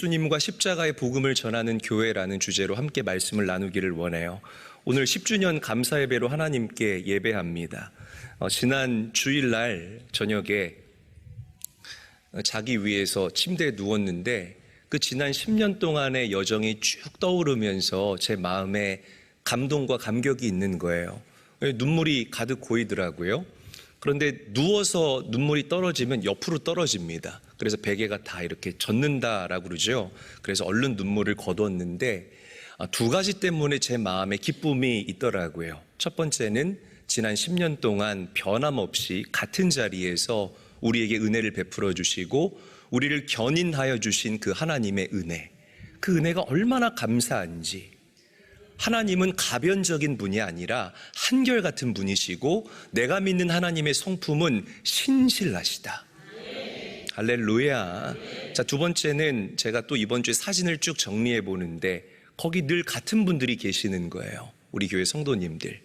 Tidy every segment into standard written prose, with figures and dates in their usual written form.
예수님과 십자가의 복음을 전하는 교회라는 주제로 함께 말씀을 나누기를 원해요. 오늘 10주년 감사 예배로 하나님께 예배합니다. 지난 주일날 저녁에 자기 위해서 침대에 누웠는데 그 지난 10년 동안의 여정이 쭉 떠오르면서 제 마음에 감동과 감격이 있는 거예요. 눈물이 가득 고이더라고요. 그런데 누워서 눈물이 떨어지면 옆으로 떨어집니다. 그래서 베개가 다 이렇게 젖는다라고 그러죠. 그래서 얼른 눈물을 거두었는데 두 가지 때문에 제 마음에 기쁨이 있더라고요. 첫 번째는 지난 10년 동안 변함없이 같은 자리에서 우리에게 은혜를 베풀어 주시고 우리를 견인하여 주신 그 하나님의 은혜, 그 은혜가 얼마나 감사한지. 하나님은 가변적인 분이 아니라 한결같은 분이시고 내가 믿는 하나님의 성품은 신실하시다. 할렐루야. 자, 두 번째는 제가 또 이번 주에 사진을 쭉 정리해 보는데 거기 늘 같은 분들이 계시는 거예요. 우리 교회 성도님들.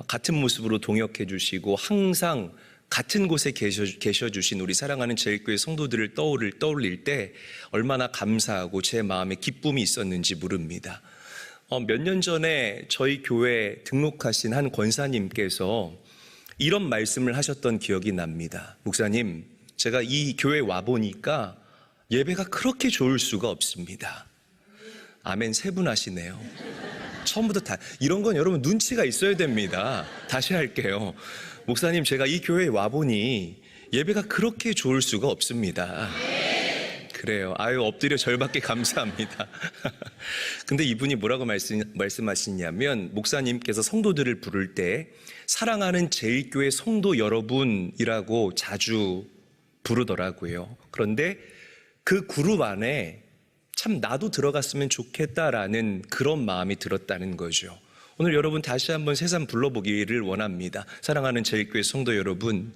같은 모습으로 동역해 주시고 항상 같은 곳에 계셔 주신 우리 사랑하는 제일교회 성도들을 떠올릴 때 얼마나 감사하고 제 마음에 기쁨이 있었는지 물읍니다. 몇 년 전에 저희 교회 등록하신 한 권사님께서 이런 말씀을 하셨던 기억이 납니다. 목사님, 제가 이 교회 와보니까 예배가 그렇게 좋을 수가 없습니다. 아멘, 세 분 하시네요. 처음부터 다 이런 건 여러분 눈치가 있어야 됩니다. 다시 할게요. 목사님, 제가 이 교회에 와보니 예배가 그렇게 좋을 수가 없습니다. 그래요. 아유, 엎드려 절받게 감사합니다. 근데 이분이 뭐라고 말씀하시냐면 목사님께서 성도들을 부를 때 사랑하는 제일교회 성도 여러분이라고 자주 부르더라고요. 그런데 그 그룹 안에 참 나도 들어갔으면 좋겠다라는 그런 마음이 들었다는 거죠. 오늘 여러분 다시 한번 새삼 불러보기를 원합니다. 사랑하는 제일교회 성도 여러분,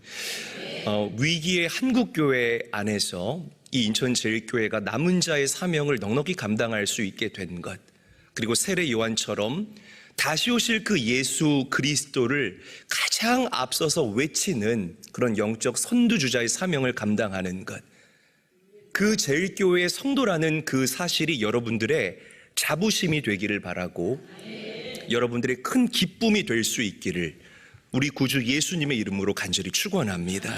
위기의 한국교회 안에서 이 인천제일교회가 남은 자의 사명을 넉넉히 감당할 수 있게 된 것, 그리고 세례 요한처럼 다시 오실 그 예수 그리스도를 가장 앞서서 외치는 그런 영적 선두주자의 사명을 감당하는 것, 그 제일교회의 성도라는 그 사실이 여러분들의 자부심이 되기를 바라고 여러분들의 큰 기쁨이 될 수 있기를 우리 구주 예수님의 이름으로 간절히 축원합니다.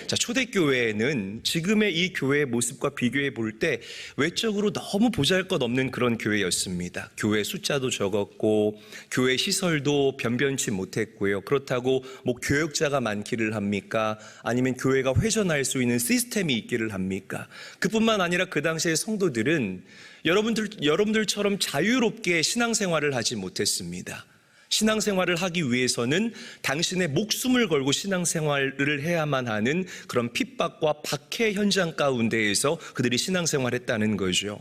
자, 초대교회는 지금의 이 교회의 모습과 비교해 볼 때 외적으로 너무 보잘것없는 그런 교회였습니다. 교회 숫자도 적었고 교회 시설도 변변치 못했고요. 그렇다고 뭐 교역자가 많기를 합니까? 아니면 교회가 회전할 수 있는 시스템이 있기를 합니까? 그뿐만 아니라 그 당시의 성도들은 여러분들처럼 자유롭게 신앙생활을 하지 못했습니다. 신앙생활을 하기 위해서는 당신의 목숨을 걸고 신앙생활을 해야만 하는 그런 핍박과 박해 현장 가운데에서 그들이 신앙생활했다는 거죠.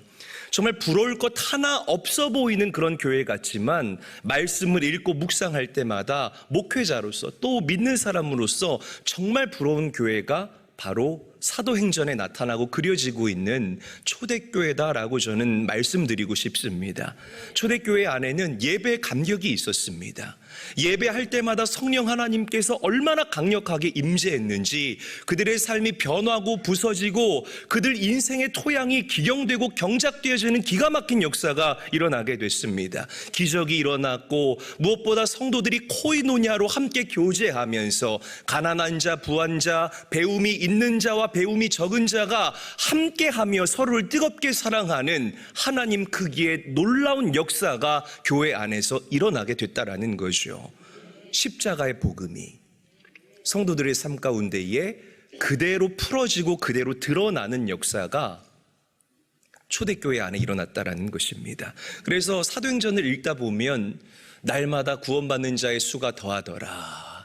정말 부러울 것 하나 없어 보이는 그런 교회 같지만 말씀을 읽고 묵상할 때마다 목회자로서 또 믿는 사람으로서 정말 부러운 교회가 바로 사도행전에 나타나고 그려지고 있는 초대교회다라고 저는 말씀드리고 싶습니다. 초대교회 안에는 예배 감격이 있었습니다. 예배할 때마다 성령 하나님께서 얼마나 강력하게 임재했는지 그들의 삶이 변하고 부서지고 그들 인생의 토양이 기경되고 경작되어지는 기가 막힌 역사가 일어나게 됐습니다. 기적이 일어났고 무엇보다 성도들이 코이노냐로 함께 교제하면서 가난한 자, 부한 자, 배움이 있는 자와 배움이 적은 자가 함께하며 서로를 뜨겁게 사랑하는 하나님 크기의 놀라운 역사가 교회 안에서 일어나게 됐다라는 거죠. 십자가의 복음이 성도들의 삶 가운데에 그대로 풀어지고 그대로 드러나는 역사가 초대교회 안에 일어났다라는 것입니다. 그래서 사도행전을 읽다 보면 날마다 구원받는 자의 수가 더하더라,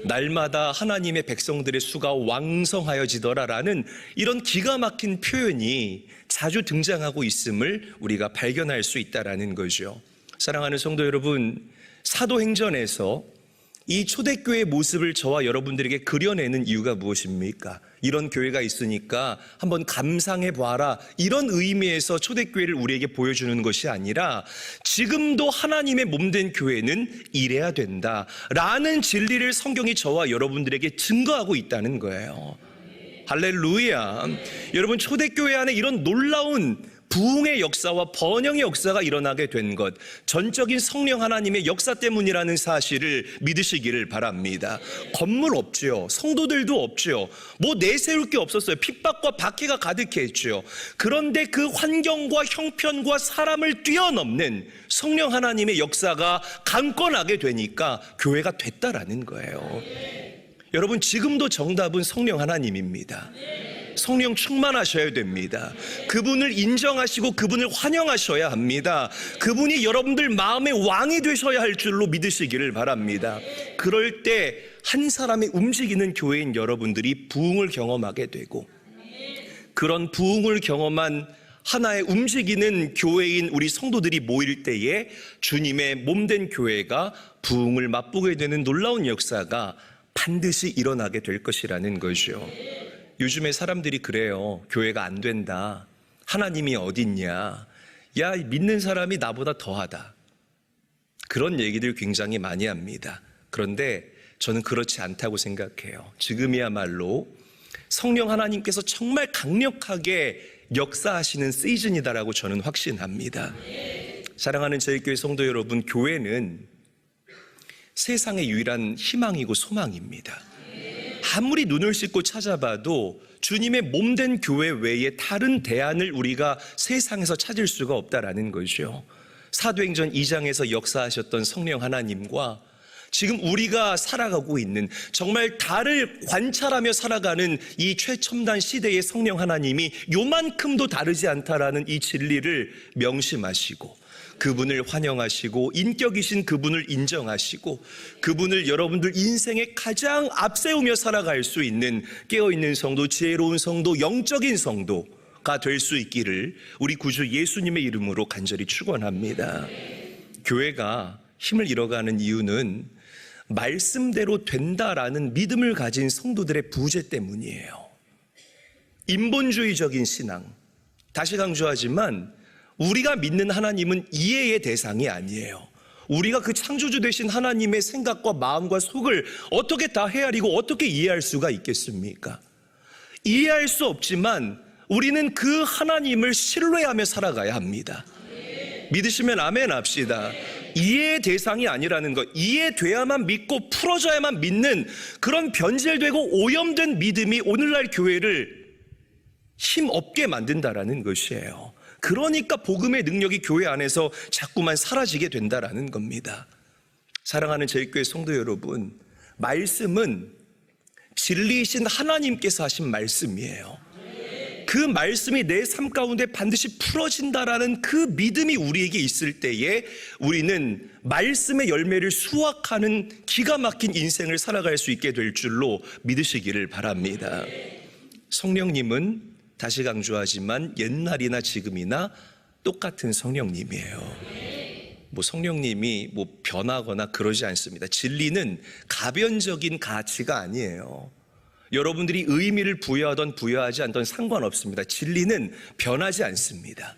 날마다 하나님의 백성들의 수가 왕성하여지더라라는 이런 기가 막힌 표현이 자주 등장하고 있음을 우리가 발견할 수 있다라는 거죠. 사랑하는 성도 여러분, 사도행전에서 이 초대교회의 모습을 저와 여러분들에게 그려내는 이유가 무엇입니까? 이런 교회가 있으니까 한번 감상해 봐라, 이런 의미에서 초대교회를 우리에게 보여주는 것이 아니라 지금도 하나님의 몸된 교회는 이래야 된다 라는 진리를 성경이 저와 여러분들에게 증거하고 있다는 거예요. 할렐루야. 여러분, 초대교회 안에 이런 놀라운 부흥의 역사와 번영의 역사가 일어나게 된 것, 전적인 성령 하나님의 역사 때문이라는 사실을 믿으시기를 바랍니다. 건물 없죠. 성도들도 없죠. 뭐 내세울 게 없었어요. 핍박과 박해가 가득했죠. 그런데 그 환경과 형편과 사람을 뛰어넘는 성령 하나님의 역사가 강건하게 되니까 교회가 됐다라는 거예요. 여러분, 지금도 정답은 성령 하나님입니다. 성령 충만하셔야 됩니다. 그분을 인정하시고 그분을 환영하셔야 합니다. 그분이 여러분들 마음의 왕이 되셔야 할 줄로 믿으시기를 바랍니다. 그럴 때 한 사람이 움직이는 교회인 여러분들이 부흥을 경험하게 되고, 그런 부흥을 경험한 하나의 움직이는 교회인 우리 성도들이 모일 때에 주님의 몸된 교회가 부흥을 맛보게 되는 놀라운 역사가 반드시 일어나게 될 것이라는 거죠. 요즘에 사람들이 그래요. 교회가 안 된다. 하나님이 어딨냐. 야, 믿는 사람이 나보다 더하다. 그런 얘기들 굉장히 많이 합니다. 그런데 저는 그렇지 않다고 생각해요. 지금이야말로 성령 하나님께서 정말 강력하게 역사하시는 시즌이다라고 저는 확신합니다. 사랑하는 제일교회 성도 여러분, 교회는 세상의 유일한 희망이고 소망입니다. 아무리 눈을 씻고 찾아봐도 주님의 몸된 교회 외에 다른 대안을 우리가 세상에서 찾을 수가 없다라는 거죠. 사도행전 2장에서 역사하셨던 성령 하나님과 지금 우리가 살아가고 있는, 정말 달을 관찰하며 살아가는 이 최첨단 시대의 성령 하나님이 요만큼도 다르지 않다라는 이 진리를 명심하시고, 그분을 환영하시고, 인격이신 그분을 인정하시고, 그분을 여러분들 인생에 가장 앞세우며 살아갈 수 있는 깨어있는 성도, 지혜로운 성도, 영적인 성도가 될 수 있기를 우리 구주 예수님의 이름으로 간절히 축원합니다. 교회가 힘을 잃어가는 이유는 말씀대로 된다라는 믿음을 가진 성도들의 부재 때문이에요. 인본주의적인 신앙, 다시 강조하지만 우리가 믿는 하나님은 이해의 대상이 아니에요. 우리가 그 창조주 되신 하나님의 생각과 마음과 속을 어떻게 다 헤아리고 어떻게 이해할 수가 있겠습니까? 이해할 수 없지만 우리는 그 하나님을 신뢰하며 살아가야 합니다. 믿으시면 아멘 합시다. 이해의 대상이 아니라는 것, 이해돼야만 믿고 풀어져야만 믿는 그런 변질되고 오염된 믿음이 오늘날 교회를 힘없게 만든다라는 것이에요. 그러니까 복음의 능력이 교회 안에서 자꾸만 사라지게 된다라는 겁니다. 사랑하는 제일교회 성도 여러분, 말씀은 진리이신 하나님께서 하신 말씀이에요. 그 말씀이 내 삶 가운데 반드시 풀어진다라는 그 믿음이 우리에게 있을 때에 우리는 말씀의 열매를 수확하는 기가 막힌 인생을 살아갈 수 있게 될 줄로 믿으시기를 바랍니다. 성령님은 다시 강조하지만 옛날이나 지금이나 똑같은 성령님이에요. 성령님이 변하거나 그러지 않습니다. 진리는 가변적인 가치가 아니에요. 여러분들이 의미를 부여하던 부여하지 않던 상관없습니다. 진리는 변하지 않습니다.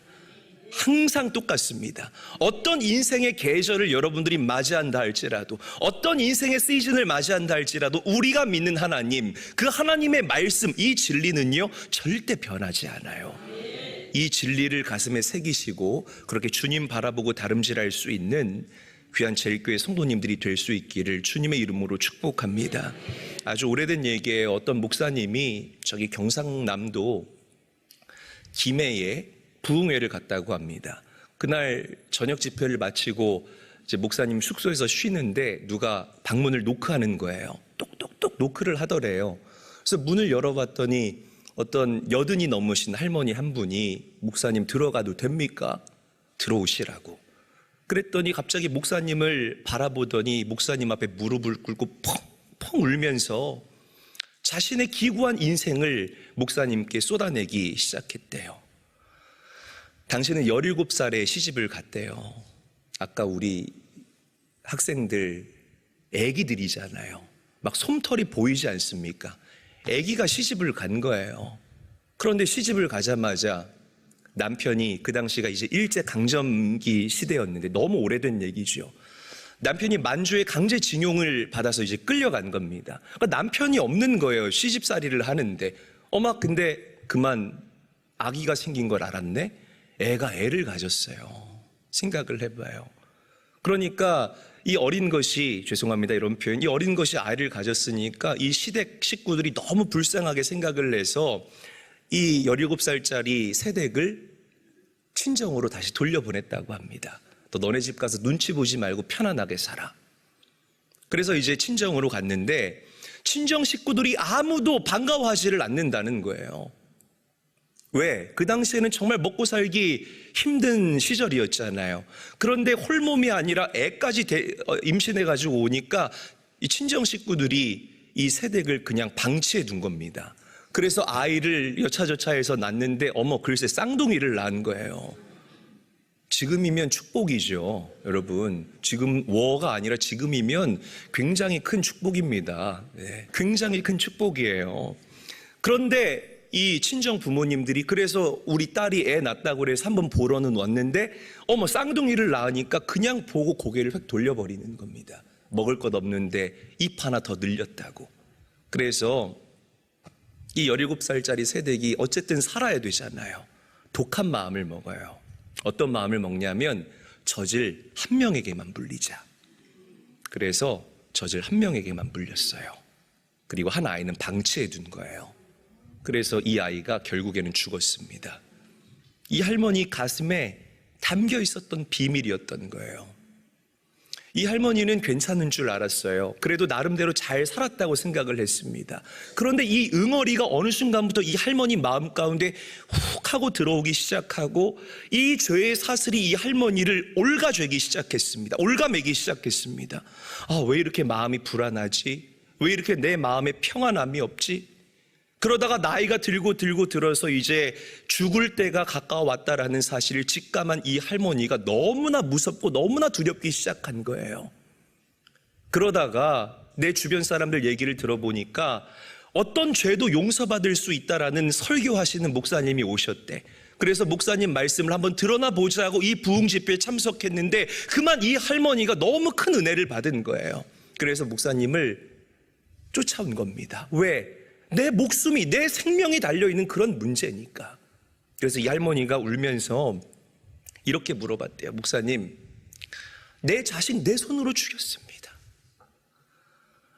항상 똑같습니다. 어떤 인생의 계절을 여러분들이 맞이한다 할지라도, 어떤 인생의 시즌을 맞이한다 할지라도 우리가 믿는 하나님, 그 하나님의 말씀, 이 진리는요 절대 변하지 않아요. 이 진리를 가슴에 새기시고 그렇게 주님 바라보고 다름질할 수 있는 귀한 제일교회 성도님들이 될 수 있기를 주님의 이름으로 축복합니다. 아주 오래된 얘기에 어떤 목사님이 저기 경상남도 김해에 부흥회를 갔다고 합니다. 그날 저녁 집회를 마치고 이제 목사님 숙소에서 쉬는데 누가 방문을 노크하는 거예요. 똑똑똑 노크를 하더래요. 그래서 문을 열어봤더니 어떤 80이 넘으신 할머니 한 분이 목사님 들어가도 됩니까? 들어오시라고. 그랬더니 갑자기 목사님을 바라보더니 목사님 앞에 무릎을 꿇고 펑펑 울면서 자신의 기구한 인생을 목사님께 쏟아내기 시작했대요. 당신은 17살에 시집을 갔대요. 아까 우리 학생들 애기들이잖아요. 막 솜털이 보이지 않습니까? 애기가 시집을 간 거예요. 그런데 시집을 가자마자 남편이, 그 당시가 이제 일제강점기 시대였는데 너무 오래된 얘기죠. 남편이 만주에 강제징용을 받아서 이제 끌려간 겁니다. 그러니까 남편이 없는 거예요. 시집살이를 하는데. 근데 그만 아기가 생긴 걸 알았네? 애가 애를 가졌어요. 생각을 해봐요. 그러니까 이 어린 것이, 죄송합니다 이런 표현, 이 어린 것이 아이를 가졌으니까 이 시댁 식구들이 너무 불쌍하게 생각을 해서 이 17살짜리 새댁을 친정으로 다시 돌려보냈다고 합니다. 너 너네 집 가서 눈치 보지 말고 편안하게 살아. 그래서 이제 친정으로 갔는데 친정 식구들이 아무도 반가워하지를 않는다는 거예요. 왜? 그 당시에는 정말 먹고 살기 힘든 시절이었잖아요. 그런데 홀몸이 아니라 애까지 임신해가지고 오니까 이 친정 식구들이 이 새댁을 그냥 방치해 둔 겁니다. 그래서 아이를 여차저차해서 낳는데 어머 글쎄 쌍둥이를 낳은 거예요. 지금이면 축복이죠, 여러분. 지금 워가 아니라 지금이면 굉장히 큰 축복입니다. 네, 굉장히 큰 축복이에요. 그런데 이 친정 부모님들이 그래서 우리 딸이 애 낳았다고 해서 한번 보러는 왔는데 어머 쌍둥이를 낳으니까 그냥 보고 고개를 휙 돌려버리는 겁니다. 먹을 것 없는데 입 하나 더 늘렸다고. 그래서 이 17살짜리 새댁이 어쨌든 살아야 되잖아요. 독한 마음을 먹어요. 어떤 마음을 먹냐면 젖을 한 명에게만 물리자. 그래서 젖을 한 명에게만 물렸어요. 그리고 한 아이는 방치해 둔 거예요. 그래서 이 아이가 결국에는 죽었습니다. 이 할머니 가슴에 담겨 있었던 비밀이었던 거예요. 이 할머니는 괜찮은 줄 알았어요. 그래도 나름대로 잘 살았다고 생각을 했습니다. 그런데 이 응어리가 어느 순간부터 이 할머니 마음 가운데 훅 하고 들어오기 시작하고 이 죄의 사슬이 이 할머니를 올가죄기 시작했습니다. 올가매기 시작했습니다. 왜 이렇게 마음이 불안하지? 왜 이렇게 내 마음에 평안함이 없지? 그러다가 나이가 들어서 이제 죽을 때가 가까워왔다라는 사실을 직감한 이 할머니가 너무나 무섭고 너무나 두렵기 시작한 거예요. 그러다가 내 주변 사람들 얘기를 들어보니까 어떤 죄도 용서받을 수 있다라는 설교하시는 목사님이 오셨대. 그래서 목사님 말씀을 한번 들어나 보자고 이 부흥 집회에 참석했는데 그만 이 할머니가 너무 큰 은혜를 받은 거예요. 그래서 목사님을 쫓아온 겁니다. 왜? 내 목숨이, 내 생명이 달려있는 그런 문제니까. 그래서 이 할머니가 울면서 이렇게 물어봤대요. 목사님, 내 자신 내 손으로 죽였습니다.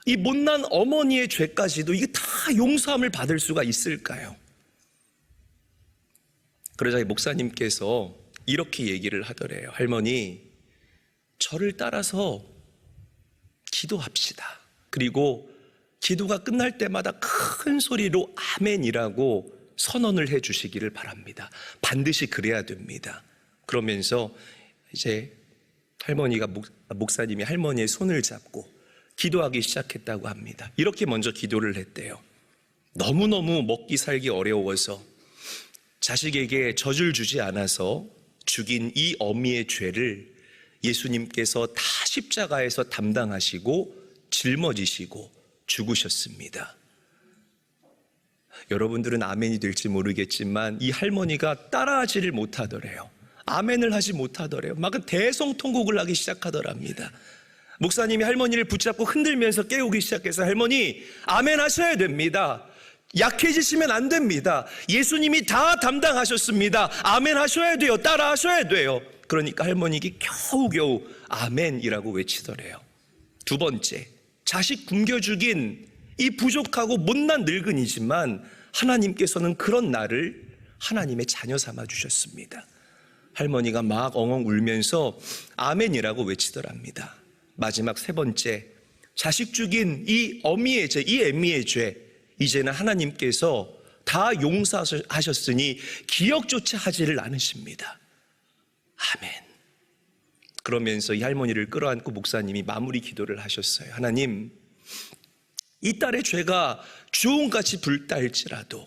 이 못난 어머니의 죄까지도 이게 다 용서함을 받을 수가 있을까요? 그러자 이 목사님께서 이렇게 얘기를 하더래요. 할머니, 저를 따라서 기도합시다. 그리고 기도가 끝날 때마다 큰 소리로 아멘이라고 선언을 해 주시기를 바랍니다. 반드시 그래야 됩니다. 그러면서 이제 목사님이 할머니의 손을 잡고 기도하기 시작했다고 합니다. 이렇게 먼저 기도를 했대요. 너무너무 먹기 살기 어려워서 자식에게 젖을 주지 않아서 죽인 이 어미의 죄를 예수님께서 다 십자가에서 담당하시고 짊어지시고 죽으셨습니다. 여러분들은 아멘이 될지 모르겠지만 이 할머니가 따라하지를 못하더래요. 아멘을 하지 못하더래요. 막 대성통곡을 하기 시작하더랍니다. 목사님이 할머니를 붙잡고 흔들면서 깨우기 시작해서 할머니 아멘 하셔야 됩니다. 약해지시면 안 됩니다. 예수님이 다 담당하셨습니다. 아멘 하셔야 돼요. 따라 하셔야 돼요. 그러니까 할머니가 겨우겨우 아멘이라고 외치더래요. 두 번째, 자식 굶겨 죽인 이 부족하고 못난 늙은이지만 하나님께서는 그런 나를 하나님의 자녀 삼아 주셨습니다. 할머니가 막 엉엉 울면서 아멘이라고 외치더랍니다. 마지막 세 번째, 자식 죽인 이 어미의 죄, 이 애미의 죄, 이제는 하나님께서 다 용서하셨으니 기억조차 하지를 않으십니다. 아멘. 그러면서 이 할머니를 끌어안고 목사님이 마무리 기도를 하셨어요. 하나님, 이 딸의 죄가 주홍같이 불타일지라도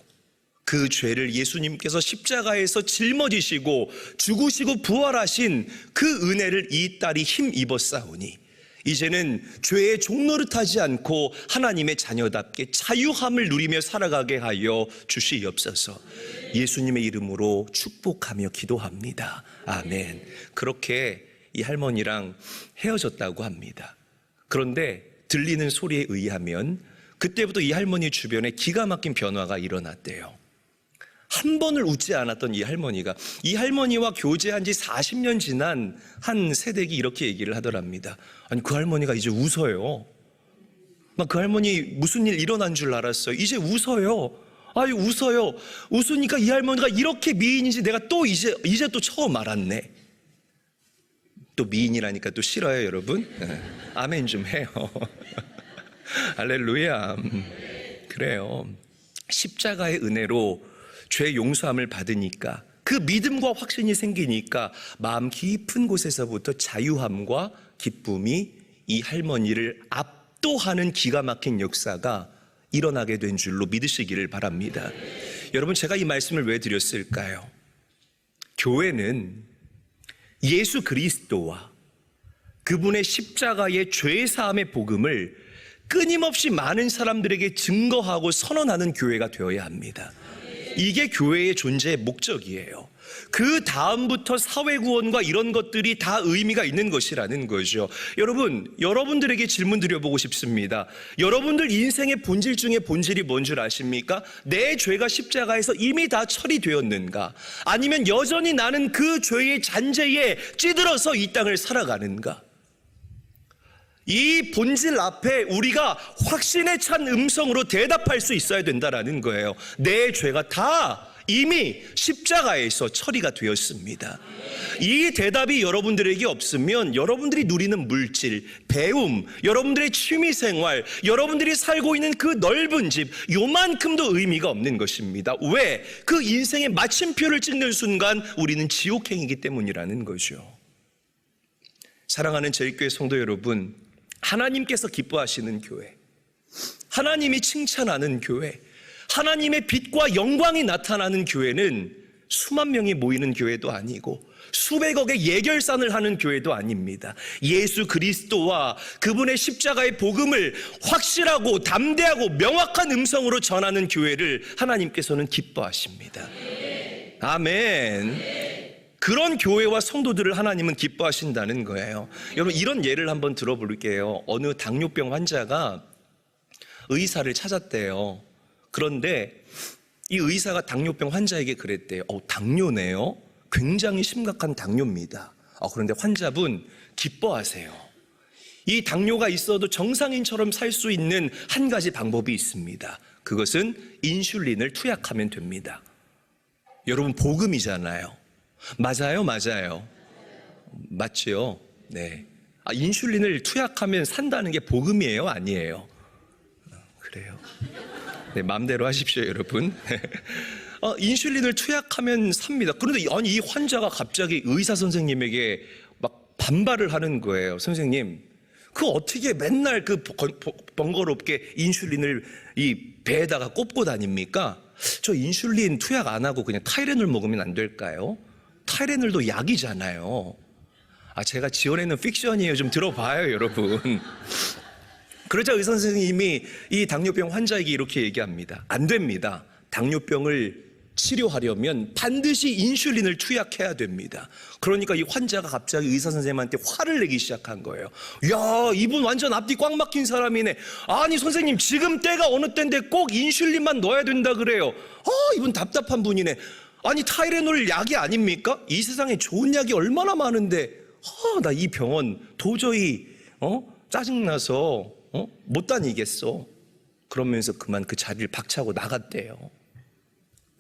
그 죄를 예수님께서 십자가에서 짊어지시고 죽으시고 부활하신 그 은혜를 이 딸이 힘입었사오니 이제는 죄의 종노릇하지 않고 하나님의 자녀답게 자유함을 누리며 살아가게 하여 주시옵소서. 예수님의 이름으로 축복하며 기도합니다. 아멘. 그렇게 이 할머니랑 헤어졌다고 합니다. 그런데 들리는 소리에 의하면 그때부터 이 할머니 주변에 기가 막힌 변화가 일어났대요. 한 번을 웃지 않았던 이 할머니와 교제한 지 40년 지난 한 세댁이 이렇게 얘기를 하더랍니다. 아니, 그 할머니가 이제 웃어요. 막 그 할머니 무슨 일 일어난 줄 알았어요. 이제 웃어요. 아유, 웃어요. 웃으니까 이 할머니가 이렇게 미인인지 내가 또 이제 또 처음 알았네. 또 미인이라니까 또 싫어요, 여러분? 아멘 좀 해요. 할렐루야. 그래요. 십자가의 은혜로 죄 용서함을 받으니까, 그 믿음과 확신이 생기니까 마음 깊은 곳에서부터 자유함과 기쁨이 이 할머니를 압도하는 기가 막힌 역사가 일어나게 된 줄로 믿으시기를 바랍니다. 여러분, 제가 이 말씀을 왜 드렸을까요? 교회는 예수 그리스도와 그분의 십자가의 죄사함의 복음을 끊임없이 많은 사람들에게 증거하고 선언하는 교회가 되어야 합니다. 이게 교회의 존재의 목적이에요. 그 다음부터 사회구원과 이런 것들이 다 의미가 있는 것이라는 거죠. 여러분들에게 질문 드려보고 싶습니다. 여러분들 인생의 본질 중에 본질이 뭔 줄 아십니까? 내 죄가 십자가에서 이미 다 처리되었는가? 아니면 여전히 나는 그 죄의 잔재에 찌들어서 이 땅을 살아가는가? 이 본질 앞에 우리가 확신에 찬 음성으로 대답할 수 있어야 된다라는 거예요. 내 죄가 다 이미 십자가에서 처리가 되었습니다. 이 대답이 여러분들에게 없으면 여러분들이 누리는 물질, 배움, 여러분들의 취미생활, 여러분들이 살고 있는 그 넓은 집, 요만큼도 의미가 없는 것입니다. 왜? 그 인생의 마침표를 찍는 순간 우리는 지옥행이기 때문이라는 거죠. 사랑하는 저희 교회 성도 여러분, 하나님께서 기뻐하시는 교회, 하나님이 칭찬하는 교회, 하나님의 빛과 영광이 나타나는 교회는 수만 명이 모이는 교회도 아니고 수백억의 예결산을 하는 교회도 아닙니다. 예수 그리스도와 그분의 십자가의 복음을 확실하고 담대하고 명확한 음성으로 전하는 교회를 하나님께서는 기뻐하십니다. 아멘. 그런 교회와 성도들을 하나님은 기뻐하신다는 거예요. 여러분, 이런 예를 한번 들어볼게요. 어느 당뇨병 환자가 의사를 찾았대요. 그런데 이 의사가 당뇨병 환자에게 그랬대요. 당뇨네요? 굉장히 심각한 당뇨입니다. 그런데 환자분 기뻐하세요. 이 당뇨가 있어도 정상인처럼 살 수 있는 한 가지 방법이 있습니다. 그것은 인슐린을 투약하면 됩니다. 여러분, 복음이잖아요. 맞아요? 맞죠? 네. 인슐린을 투약하면 산다는 게 복음이에요? 아니에요? 그래요. 네, 마음대로 하십시오, 여러분. 인슐린을 투약하면 삽니다. 그런데 이 환자가 갑자기 의사 선생님에게 막 반발을 하는 거예요. 선생님, 그 어떻게 맨날 그 번거롭게 인슐린을 이 배에다가 꼽고 다닙니까? 저 인슐린 투약 안 하고 그냥 타이레놀 먹으면 안 될까요? 타이레놀도 약이잖아요. 제가 지어내는 픽션이에요. 좀 들어봐요, 여러분. 그러자 의사 선생님이 이 당뇨병 환자에게 이렇게 얘기합니다. 안 됩니다. 당뇨병을 치료하려면 반드시 인슐린을 투약해야 됩니다. 그러니까 이 환자가 갑자기 의사 선생님한테 화를 내기 시작한 거예요. 야, 이분 완전 앞뒤 꽉 막힌 사람이네. 아니 선생님, 지금 때가 어느 때인데 꼭 인슐린만 넣어야 된다 그래요. 이분 답답한 분이네. 아니, 타이레놀 약이 아닙니까? 이 세상에 좋은 약이 얼마나 많은데 나 이 병원 도저히 짜증나서 못 다니겠어. 그러면서 그만 그 자리를 박차고 나갔대요.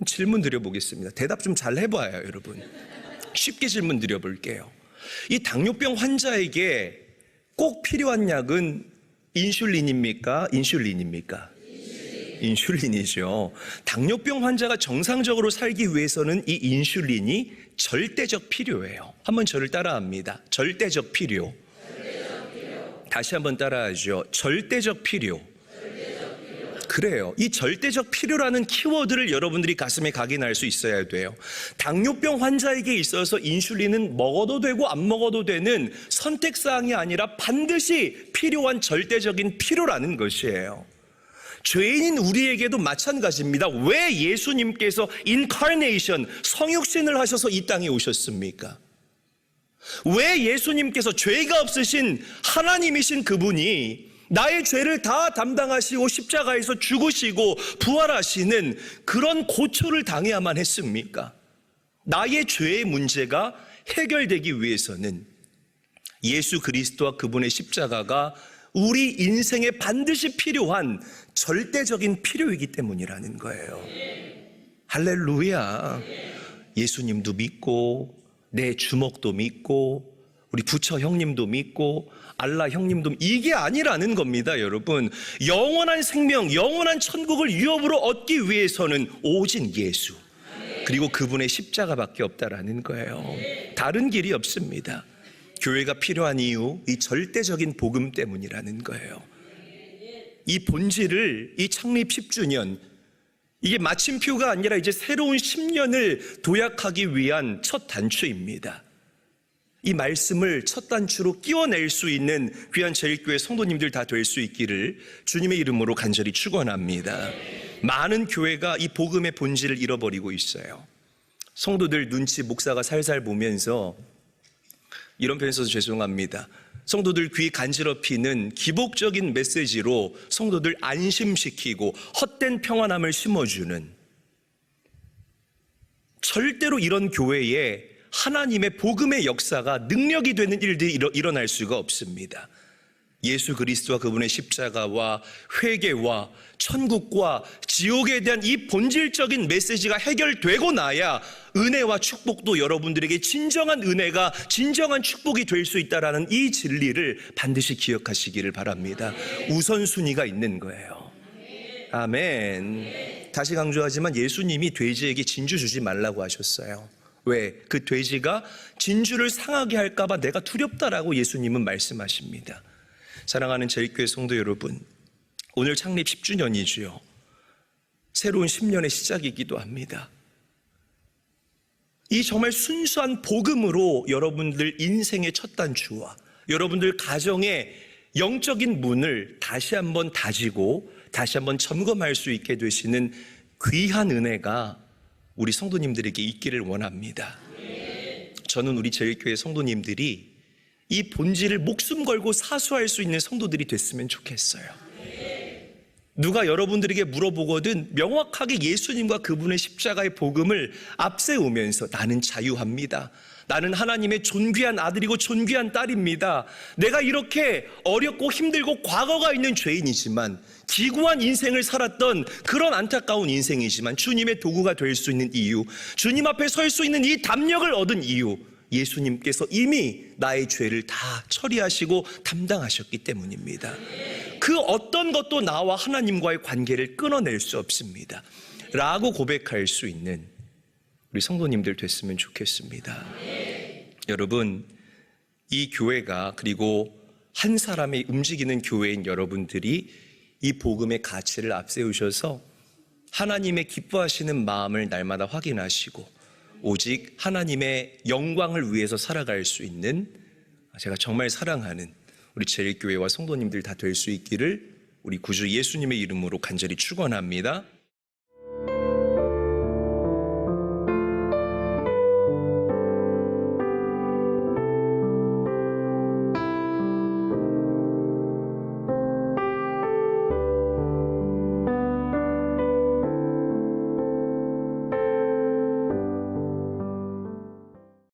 질문 드려보겠습니다. 대답 좀 잘 해봐요, 여러분. 쉽게 질문 드려볼게요. 이 당뇨병 환자에게 꼭 필요한 약은 인슐린입니까? 인슐린이죠. 당뇨병 환자가 정상적으로 살기 위해서는 이 인슐린이 절대적 필요예요. 한번 저를 따라합니다. 절대적 필요. 다시 한번 따라하죠. 절대적 필요. 그래요. 이 절대적 필요라는 키워드를 여러분들이 가슴에 각인할 수 있어야 돼요. 당뇨병 환자에게 있어서 인슐린은 먹어도 되고 안 먹어도 되는 선택사항이 아니라 반드시 필요한 절대적인 필요라는 것이에요. 죄인인 우리에게도 마찬가지입니다. 왜 예수님께서 인카네이션, 성육신을 하셔서 이 땅에 오셨습니까? 왜 예수님께서 죄가 없으신 하나님이신 그분이 나의 죄를 다 담당하시고 십자가에서 죽으시고 부활하시는 그런 고초를 당해야만 했습니까? 나의 죄의 문제가 해결되기 위해서는 예수 그리스도와 그분의 십자가가 우리 인생에 반드시 필요한 절대적인 필요이기 때문이라는 거예요. 할렐루야. 예수님도 믿고 내 주먹도 믿고 우리 부처 형님도 믿고 알라 형님도 이게 아니라는 겁니다, 여러분. 영원한 생명, 영원한 천국을 유업으로 얻기 위해서는 오직 예수 그리고 그분의 십자가밖에 없다라는 거예요. 다른 길이 없습니다. 교회가 필요한 이유, 이 절대적인 복음 때문이라는 거예요. 이 본질을 이 창립 10주년, 이게 마침표가 아니라 이제 새로운 10년을 도약하기 위한 첫 단추입니다. 이 말씀을 첫 단추로 끼워낼 수 있는 귀한 제일교회 성도님들 다 될 수 있기를 주님의 이름으로 간절히 축원합니다. 많은 교회가 이 복음의 본질을 잃어버리고 있어요. 성도들 눈치 목사가 살살 보면서, 이런 표현 써서 죄송합니다, 성도들 귀 간지럽히는 기복적인 메시지로 성도들 안심시키고 헛된 평안함을 심어주는, 절대로 이런 교회에 하나님의 복음의 역사가 능력이 되는 일들이 일어날 수가 없습니다. 예수 그리스도와 그분의 십자가와 회개와 천국과 지옥에 대한 이 본질적인 메시지가 해결되고 나야 은혜와 축복도 여러분들에게 진정한 은혜가 진정한 축복이 될 수 있다는 이 진리를 반드시 기억하시기를 바랍니다. 우선순위가 있는 거예요. 아멘. 다시 강조하지만 예수님이 돼지에게 진주 주지 말라고 하셨어요. 왜? 그 돼지가 진주를 상하게 할까봐 내가 두렵다라고 예수님은 말씀하십니다. 사랑하는 제일교회 성도 여러분, 오늘 창립 10주년이지요. 새로운 10년의 시작이기도 합니다. 이 정말 순수한 복음으로 여러분들 인생의 첫 단추와 여러분들 가정의 영적인 문을 다시 한번 다지고 다시 한번 점검할 수 있게 되시는 귀한 은혜가 우리 성도님들에게 있기를 원합니다. 저는 우리 제일교회 성도님들이 이 본질을 목숨 걸고 사수할 수 있는 성도들이 됐으면 좋겠어요. 누가 여러분들에게 물어보거든 명확하게 예수님과 그분의 십자가의 복음을 앞세우면서 나는 자유합니다. 나는 하나님의 존귀한 아들이고 존귀한 딸입니다. 내가 이렇게 어렵고 힘들고 과거가 있는 죄인이지만 기구한 인생을 살았던 그런 안타까운 인생이지만 주님의 도구가 될 수 있는 이유, 주님 앞에 설 수 있는 이 담력을 얻은 이유, 예수님께서 이미 나의 죄를 다 처리하시고 담당하셨기 때문입니다. 그 어떤 것도 나와 하나님과의 관계를 끊어낼 수 없습니다 라고 고백할 수 있는 우리 성도님들 됐으면 좋겠습니다. 여러분, 이 교회가, 그리고 한 사람이 움직이는 교회인 여러분들이 이 복음의 가치를 앞세우셔서 하나님의 기뻐하시는 마음을 날마다 확인하시고 오직 하나님의 영광을 위해서 살아갈 수 있는, 제가 정말 사랑하는 우리 제일교회와 성도님들 다 될 수 있기를 우리 구주 예수님의 이름으로 간절히 축원합니다.